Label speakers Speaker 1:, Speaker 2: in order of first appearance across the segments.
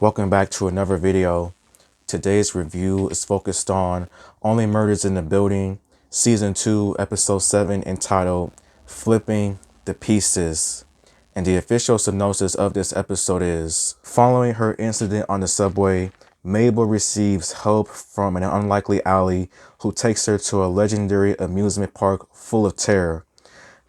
Speaker 1: Welcome back to another video. Today's review is focused on Only Murders in the Building, Season 2, Episode 7, entitled Flipping the Pieces. And the official synopsis of this episode is, following her incident on the subway, Mabel receives help from an unlikely ally who takes her to a legendary amusement park full of terror.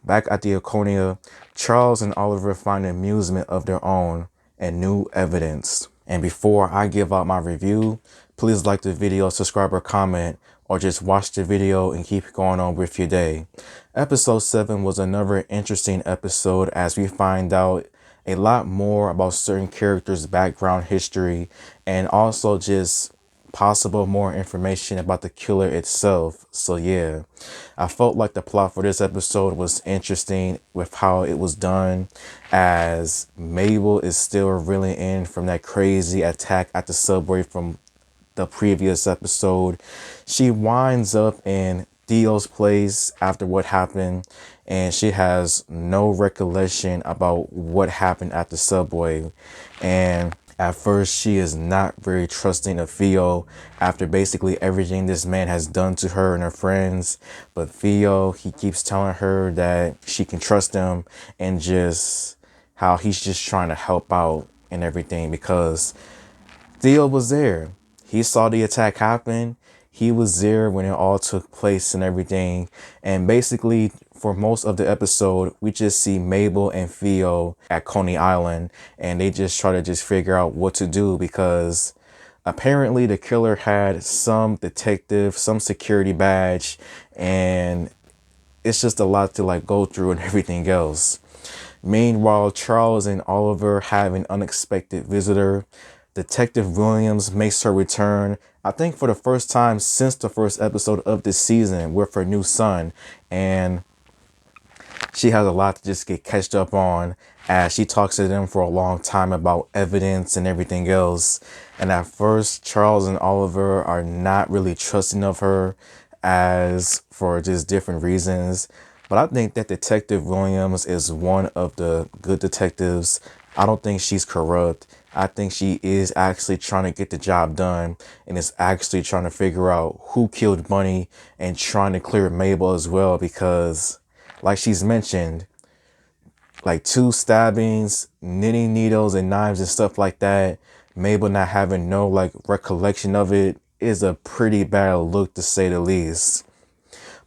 Speaker 1: Back at the Laconia, Charles and Oliver find amusement of their own and new evidence. And before I give out my review, please like the video, subscribe or comment, or just watch the video and keep going on with your day. Episode 7 was another interesting episode as we find out a lot more about certain characters' background history and also just possible more information about the killer itself. So yeah, I felt like the plot for this episode was interesting with how it was done, as Mabel is still reeling in from that crazy attack at the subway from the previous episode. She winds up in Theo's place after what happened, and she has no recollection about what happened at the subway. And at first, she is not very trusting of Theo after basically everything this man has done to her and her friends. But Theo, he keeps telling her that she can trust him and just how he's just trying to help out and everything, because Theo was there. He saw the attack happen. He was there when it all took place and everything. And basically, for most of the episode, we just see Mabel and Theo at Coney Island, and they just try to just figure out what to do, because apparently the killer had some detective, some security badge, and it's just a lot to like go through and everything else. Meanwhile, Charles and Oliver have an unexpected visitor. Detective Williams makes her return, I think for the first time since the first episode of this season, with her new son. And she has a lot to just get catched up on, as she talks to them for a long time about evidence and everything else. And at first, Charles and Oliver are not really trusting of her, as for just different reasons. But I think that Detective Williams is one of the good detectives. I don't think she's corrupt. I think she is actually trying to get the job done and is actually trying to figure out who killed Bunny and trying to clear Mabel as well, because like she's mentioned, like 2 stabbings, knitting needles and knives and stuff like that, Mabel not having no like recollection of it is a pretty bad look, to say the least.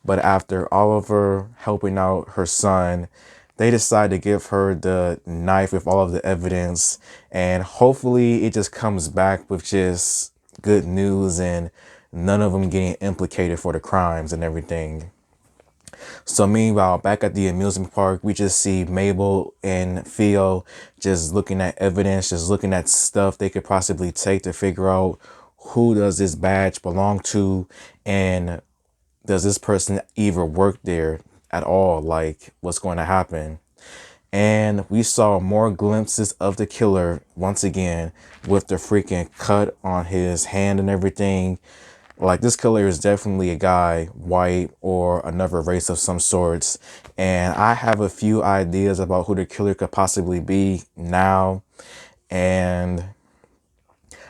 Speaker 1: But after Oliver helping out her son, they decide to give her the knife with all of the evidence, and hopefully it just comes back with just good news and none of them getting implicated for the crimes and everything. So meanwhile, back at the amusement park, we just see Mabel and Theo just looking at evidence, just looking at stuff they could possibly take to figure out who does this badge belong to, and does this person even work there at all? Like, what's going to happen? And we saw more glimpses of the killer once again, with the freaking cut on his hand and everything. Like, this killer is definitely a guy, white or another race of some sorts. And I have a few ideas about who the killer could possibly be now. And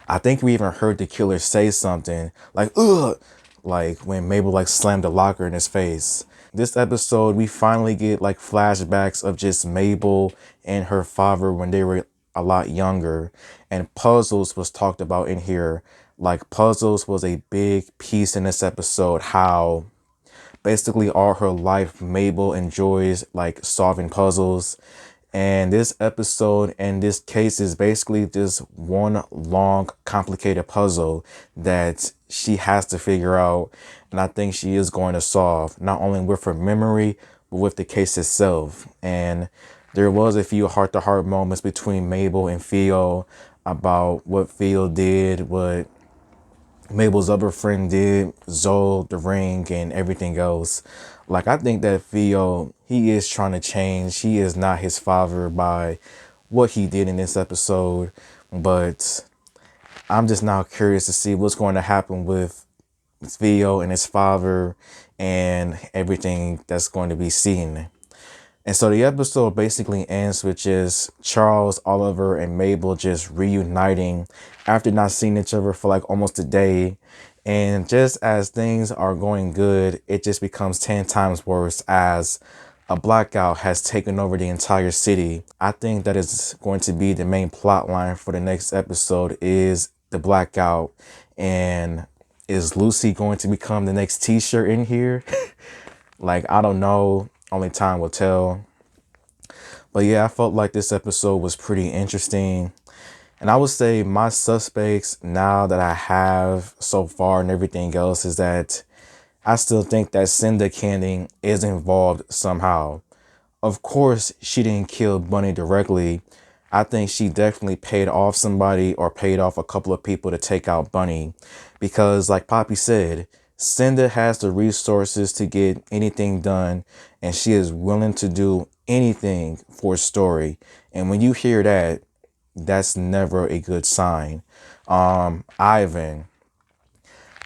Speaker 1: I think we even heard the killer say something like, ugh, like when Mabel like slammed the locker in his face. This episode, we finally get like flashbacks of just Mabel and her father when they were a lot younger. And puzzles was talked about in here. Like, puzzles was a big piece in this episode, how basically all her life Mabel enjoys like solving puzzles. And this episode and this case is basically just one long complicated puzzle that she has to figure out, and I think she is going to solve, not only with her memory but with the case itself. And there was a few heart-to-heart moments between Mabel and Theo about what Theo did, what Mabel's other friend did, Zoe, the ring, and everything else. Like, I think that Theo, he is trying to change. He is not his father by what he did in this episode. But I'm just now curious to see what's going to happen with Theo and his father and everything that's going to be seen. And so the episode basically ends with just Charles, Oliver, and Mabel just reuniting after not seeing each other for like almost a day. And just as things are going good, it just becomes 10 times worse as a blackout has taken over the entire city. I think that is going to be the main plot line for the next episode is the blackout. And is Lucy going to become the next t-shirt in here? Like, I don't know. Only time will tell. But yeah, I felt like this episode was pretty interesting. And I would say my suspects now that I have so far and everything else is that I still think that Cinda Canning is involved somehow. Of course, she didn't kill Bunny directly. I think she definitely paid off somebody or paid off a couple of people to take out Bunny. Because like Poppy said, Cinda has the resources to get anything done and she is willing to do anything for a story. And when you hear that, that's never a good sign. Ivan,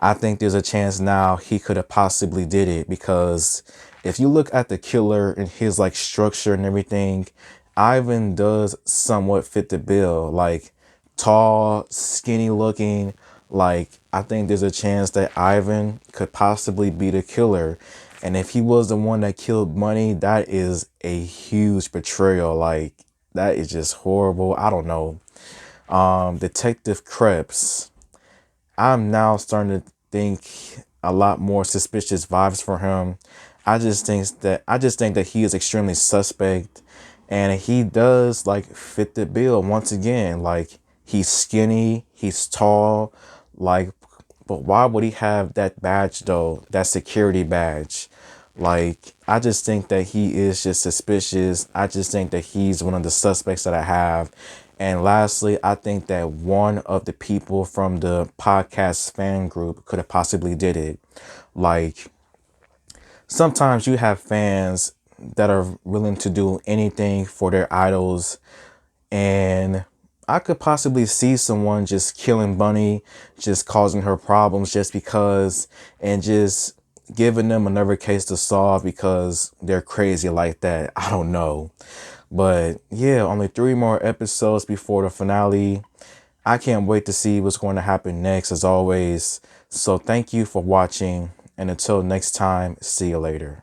Speaker 1: I think there's a chance now he could have possibly did it because if you look at the killer and his like structure and everything, Ivan does somewhat fit the bill. Like tall, skinny looking. Like I think there's a chance that Ivan could possibly be the killer. And if he was the one that killed Money, that is a huge betrayal. Like that is just horrible. I don't know. Detective Krebs. I'm now starting to think a lot more suspicious vibes for him. I just think that he is extremely suspect and he does like fit the bill once again. Like he's skinny, he's tall, like but why would he have that badge though? That security badge. Like I just think that he is just suspicious. I just think that he's one of the suspects that I have. And lastly, I think that one of the people from the podcast fan group could have possibly did it. Like sometimes you have fans that are willing to do anything for their idols, and I could possibly see someone just killing Bunny, just causing her problems just because, and just giving them another case to solve because they're crazy like that. I don't know. But yeah, only 3 more episodes before the finale. I can't wait to see what's going to happen next as always. So thank you for watching, and until next time, see you later.